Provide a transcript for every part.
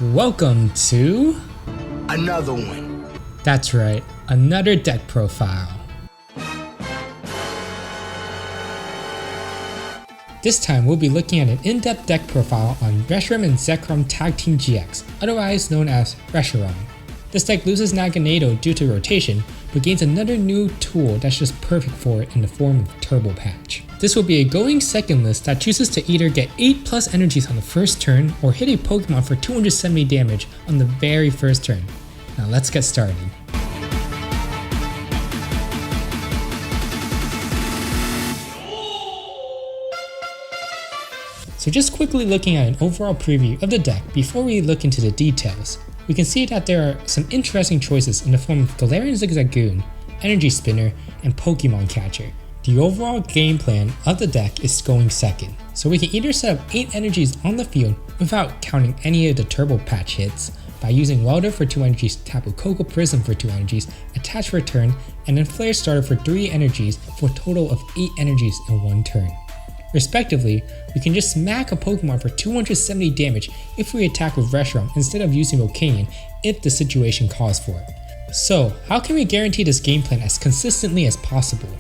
Welcome to... Another one. That's right, another deck profile. This time we'll be looking at an in-depth deck profile on Reshiram and Zekrom Tag Team GX, otherwise known as Reshiram. This deck loses Naganado due to rotation, but gains another new tool that's just perfect for it in the form of Turbo Patch. This will be a going second list that chooses to either get 8+ energies on the first turn or hit a Pokemon for 270 damage on the very first turn. Now let's get started. So just quickly looking at an overall preview of the deck before we look into the details, we can see that there are some interesting choices in the form of Galarian Zigzagoon, Energy Spinner, and Pokemon Catcher. The overall game plan of the deck is going second, so we can either set up 8 energies on the field without counting any of the Turbo Patch hits by using Welder for 2 energies, Tapu Koko Prism for 2 energies, Attach for a turn, and then Flare Starter for 3 energies for a total of 8 energies in one turn. Respectively, we can just smack a Pokemon for 270 damage if we attack with Reshiram instead of using Pokkén if the situation calls for it. So, how can we guarantee this game plan as consistently as possible?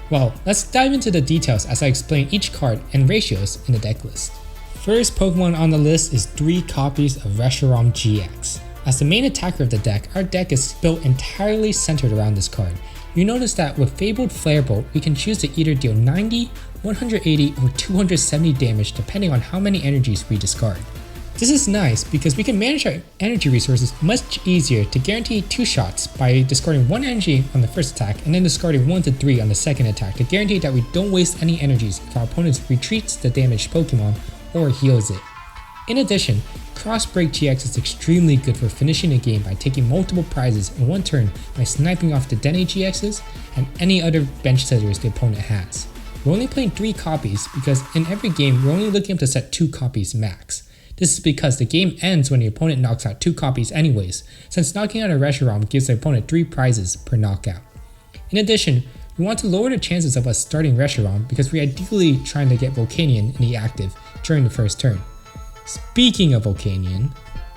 Well, let's dive into the details as I explain each card and ratios in the deck list. First Pokemon on the list is 3 copies of Reshiram GX. As the main attacker of the deck, our deck is built entirely centered around this card. You notice that with Fabled Firebolt, we can choose to either deal 90, 180, or 270 damage depending on how many energies we discard. This is nice because we can manage our energy resources much easier to guarantee 2 shots by discarding 1 energy on the first attack and then discarding 1 to 3 on the second attack to guarantee that we don't waste any energies if our opponent retreats the damaged Pokemon or heals it. In addition, Crossbreak GX is extremely good for finishing a game by taking multiple prizes in one turn by sniping off the Dene GXs and any other bench setters the opponent has. We're only playing 3 copies because in every game we're only looking up to set 2 copies max. This is because the game ends when the opponent knocks out 2 copies anyways, since knocking out a Reshiram gives the opponent 3 prizes per knockout. In addition, we want to lower the chances of us starting Reshiram because we're ideally trying to get Pokkén in the active during the first turn. Speaking of Pokkén,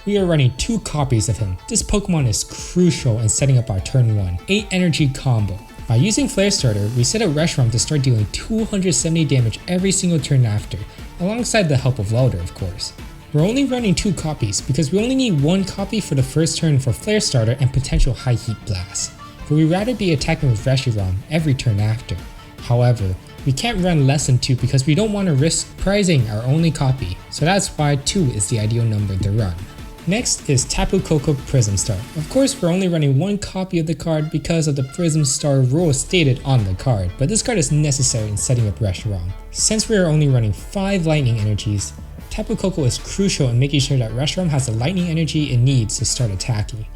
we are running 2 copies of him. This Pokemon is crucial in setting up our turn 1 8 energy combo. By using Flare Starter, we set up Reshiram to start dealing 270 damage every single turn after, alongside the help of Welder of course. We're only running 2 copies because we only need 1 copy for the first turn for Flare Starter and potential High Heat Blast, but we'd rather be attacking with Reshiram every turn after. However, we can't run less than 2 because we don't want to risk prizing our only copy, so that's why 2 is the ideal number to run. Next is Tapu Koko Prism Star. Of course, we're only running 1 copy of the card because of the Prism Star rule stated on the card, but this card is necessary in setting up Reshiram. Since we are only running 5 lightning energies, Tapu Koko is crucial in making sure that Reshiram has the lightning energy it needs to start attacking.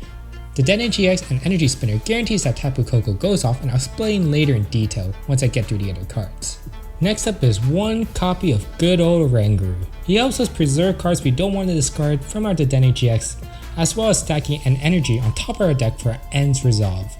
The Dene GX and Energy Spinner guarantees that Tapu Koko goes off, and I'll explain later in detail once I get through the other cards. Next up is 1 copy of good old Ranguru. He helps us preserve cards we don't want to discard from our Dene GX, as well as stacking an energy on top of our deck for End's Resolve.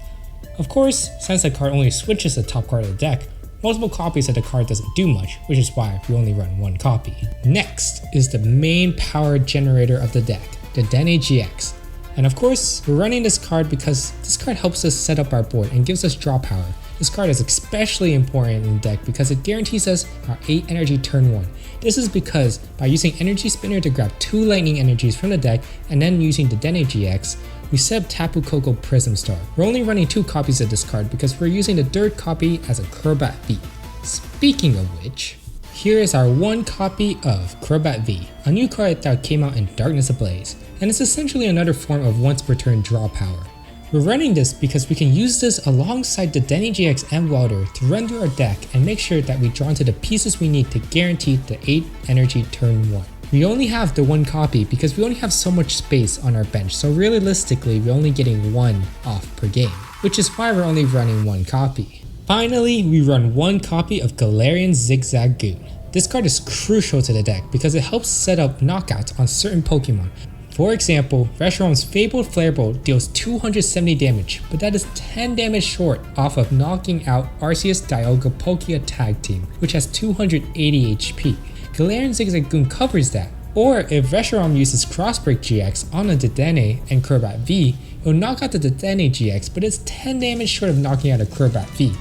Of course, since the card only switches the top card of the deck, multiple copies of the card doesn't do much, which is why we only run 1 copy. Next is the main power generator of the deck, the Dene GX. And of course, we're running this card because this card helps us set up our board and gives us draw power. This card is especially important in the deck because it guarantees us our 8 energy turn 1. This is because by using Energy Spinner to grab 2 lightning energies from the deck and then using the Dene GX, we set up Tapu Koko Prism Star. We're only running 2 copies of this card because we're using the 3rd copy as a Crobat V. Speaking of which, here is our 1 copy of Crobat V, a new card that came out in Darkness Ablaze, and it's essentially another form of once per turn draw power. We're running this because we can use this alongside the Dene GX and Welder to run through our deck and make sure that we draw into the pieces we need to guarantee the 8 energy turn 1. We only have the 1 copy because we only have so much space on our bench, so realistically we're only getting 1 off per game, which is why we're only running 1 copy. Finally, we run 1 copy of Galarian Zigzagoon. This card is crucial to the deck because it helps set up knockouts on certain Pokemon. For example, Reshiram's Fabled Firebolt deals 270 damage, but that is 10 damage short off of knocking out Arceus Dialga Pokkén Tag Team, which has 280 HP. Galarian Zigzagoon covers that, Or if Reshiram uses Crossbreak GX on a Dedenne and Crobat V, it will knock out the Dedenne GX, but it's 10 damage short of knocking out a Crobat V.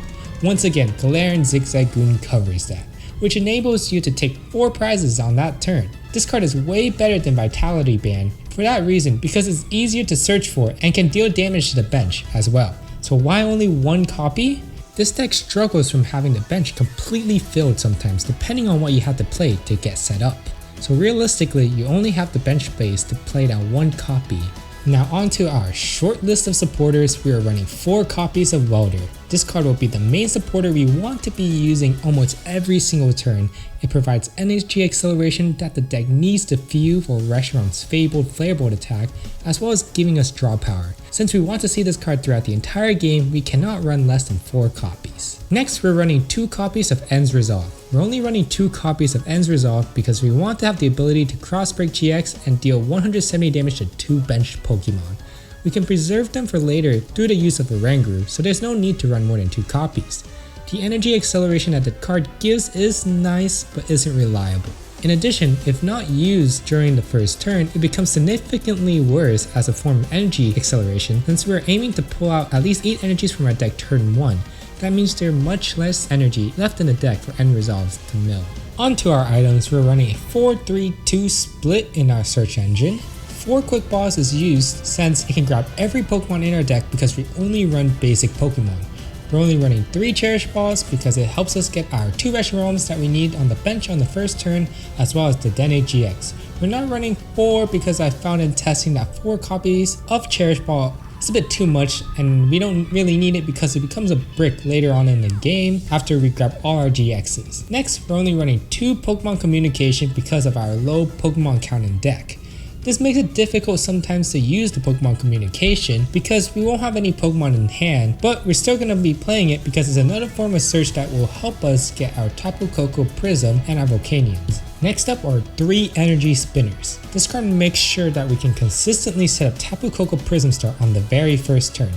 Once again, Galarian Zigzagoon covers that, which enables you to take 4 prizes on that turn. This card is way better than Vitality Band for that reason, because it's easier to search for and can deal damage to the bench as well. So why only 1 copy? This deck struggles from having the bench completely filled sometimes, depending on what you have to play to get set up. So realistically, you only have the bench space to play down 1 copy. Now onto our short list of supporters. We are running 4 copies of Welder. This card will be the main supporter we want to be using almost every single turn. It provides energy acceleration that the deck needs to fuel for Reshiram's fabled Firebolt attack, as well as giving us draw power. Since we want to see this card throughout the entire game, we cannot run less than 4 copies. Next, we're running 2 copies of End's Resolve. We're only running 2 copies of End's Resolve because we want to have the ability to Crossbreak GX and deal 170 damage to 2 benched Pokemon. We can preserve them for later through the use of a Oranguru, so there's no need to run more than 2 copies. The energy acceleration that the card gives is nice, but isn't reliable. In addition, if not used during the first turn, it becomes significantly worse as a form of energy acceleration, since we're aiming to pull out at least 8 energies from our deck turn 1. That means there's much less energy left in the deck for End Resolves to mill. Onto our items, we're running a 4-3-2 split in our search engine. 4 Quick Balls is used since it can grab every Pokemon in our deck because we only run basic Pokemon. We're only running 3 Cherish Balls because it helps us get our 2 Reshirams that we need on the bench on the first turn, as well as the Dedenne GX. We're not running 4 because I found in testing that 4 copies of Cherish Ball is a bit too much, and we don't really need it because it becomes a brick later on in the game after we grab all our GXs. Next, we're only running 2 Pokemon Communication because of our low Pokemon count in deck. This makes it difficult sometimes to use the Pokemon Communication because we won't have any Pokemon in hand, but we're still going to be playing it because it's another form of search that will help us get our Tapu Koko Prism and our Volcanions. Next up are 3 Energy Spinners. This card makes sure that we can consistently set up Tapu Koko Prism Star on the very first turn.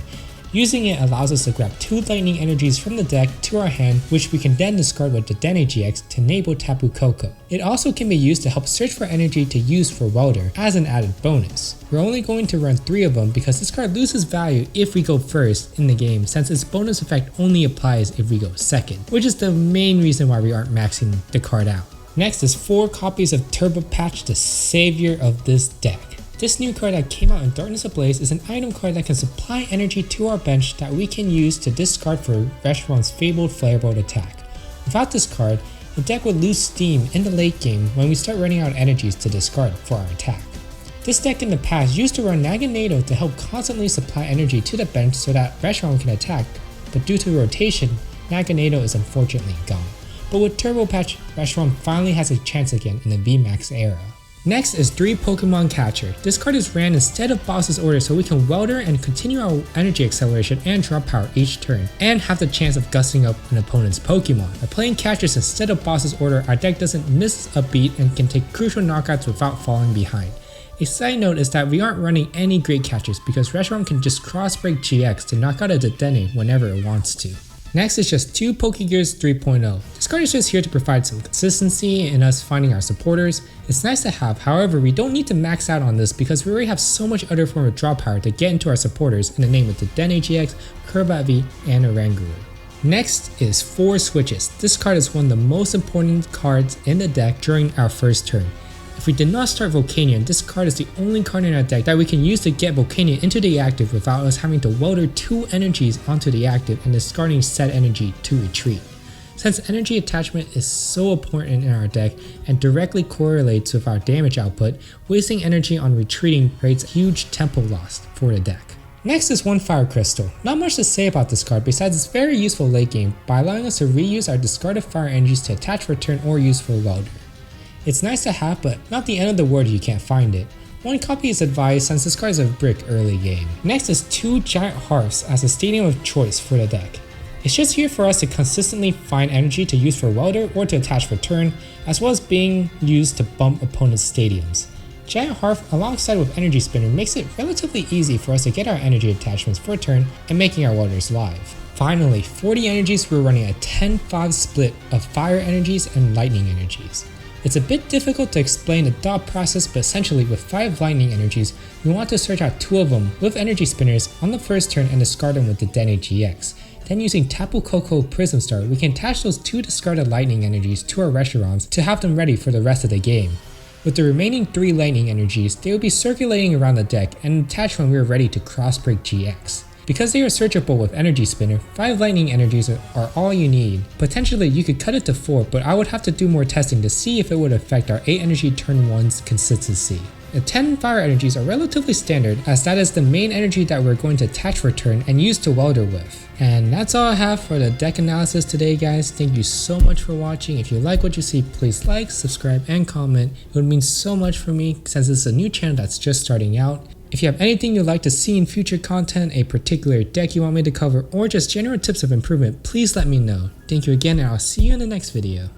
Using it allows us to grab 2 lightning energies from the deck to our hand, which we can then discard with the Dedenne GX to enable Tapu Koko. It also can be used to help search for energy to use for Welder as an added bonus. We're only going to run 3 of them because this card loses value if we go first in the game, since its bonus effect only applies if we go second, which is the main reason why we aren't maxing the card out. Next is 4 copies of Turbo Patch, the savior of this deck. This new card that came out in Darkness Ablaze is an item card that can supply energy to our bench that we can use to discard for Reshiram's fabled Firebolt attack. Without this card, the deck would lose steam in the late game when we start running out of energies to discard for our attack. This deck in the past used to run Naganado to help constantly supply energy to the bench so that Reshiram can attack, but due to rotation, Naganado is unfortunately gone. But with Turbo Patch, Reshiram finally has a chance again in the VMAX era. Next is 3 Pokemon Catcher. This card is ran instead of Boss's Order so we can Welder and continue our energy acceleration and draw power each turn, and have the chance of gusting up an opponent's Pokemon. By playing Catchers instead of Boss's Order, our deck doesn't miss a beat and can take crucial knockouts without falling behind. A side note is that we aren't running any great Catchers because Reshiram can just Crossbreak GX to knock out a Dedenne whenever it wants to. Next is just 2 Pokegears 3.0. This card is just here to provide some consistency in us finding our supporters. It's nice to have, however we don't need to max out on this because we already have so much other form of draw power to get into our supporters in the name of the Dedenne GX, Crobat V, and Oranguru. Next is 4 Switches. This card is one of the most important cards in the deck during our first turn. If we did not start Volcanion, this card is the only card in our deck that we can use to get Volcanion into the active without us having to welder 2 energies onto the active and discarding said energy to retreat. Since energy attachment is so important in our deck and directly correlates with our damage output, wasting energy on retreating creates huge tempo loss for the deck. Next is 1 Fire Crystal. Not much to say about this card besides it's very useful late game by allowing us to reuse our discarded fire energies to attach for a turn or use for Welder. It's nice to have, but not the end of the world if you can't find it. 1 copy is advised since this card is a brick early game. Next is 2 Giant Hearths as a stadium of choice for the deck. It's just here for us to consistently find energy to use for Welder or to attach for turn, as well as being used to bump opponents' stadiums. Giant Hearth alongside with Energy Spinner makes it relatively easy for us to get our energy attachments for a turn and making our Welders live. Finally, 40 energies, we're running a 10-5 split of Fire energies and Lightning energies. It's a bit difficult to explain the thought process, but essentially with 5 lightning energies, we want to search out 2 of them with energy spinners on the first turn and discard them with the Dene GX. Then using Tapu Koko Prism Star, we can attach those 2 discarded lightning energies to our Reshirams to have them ready for the rest of the game. With the remaining 3 lightning energies, they will be circulating around the deck and attach when we are ready to Crossbreak GX. Because they are searchable with Energy Spinner, 5 lightning energies are all you need. Potentially you could cut it to 4, but I would have to do more testing to see if it would affect our 8 energy turn 1's consistency. The 10 fire energies are relatively standard, as that is the main energy that we're going to attach for turn and use to welder with. And that's all I have for the deck analysis today, guys. Thank you so much for watching. If you like what you see, please like, subscribe, and comment. It would mean so much for me since this is a new channel that's just starting out. If you have anything you'd like to see in future content, a particular deck you want me to cover, or just general tips of improvement, please let me know. Thank you again, and I'll see you in the next video.